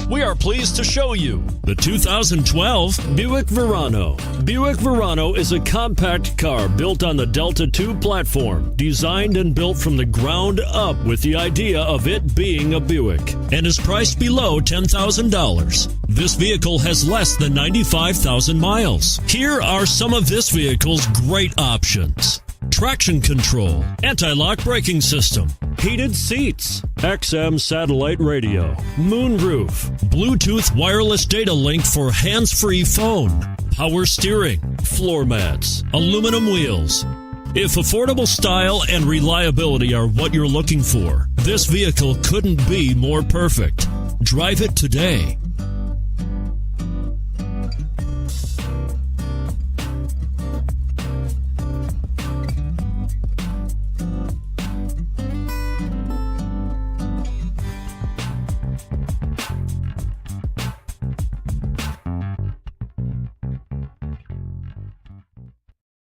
We are pleased to show you the 2012 Buick Verano. Buick Verano is a compact car built on the Delta II platform, designed and built from the ground up with the idea of it being a Buick, and is priced below $10,000. This vehicle has less than 95,000 miles. Here are some of this vehicle's great options: traction control, anti-lock braking system, heated seats, XM satellite radio, moonroof, Bluetooth wireless data link for hands-free phone, power steering, floor mats, aluminum wheels. If affordable style and reliability are what you're looking for, this vehicle couldn't be more perfect. Drive it today.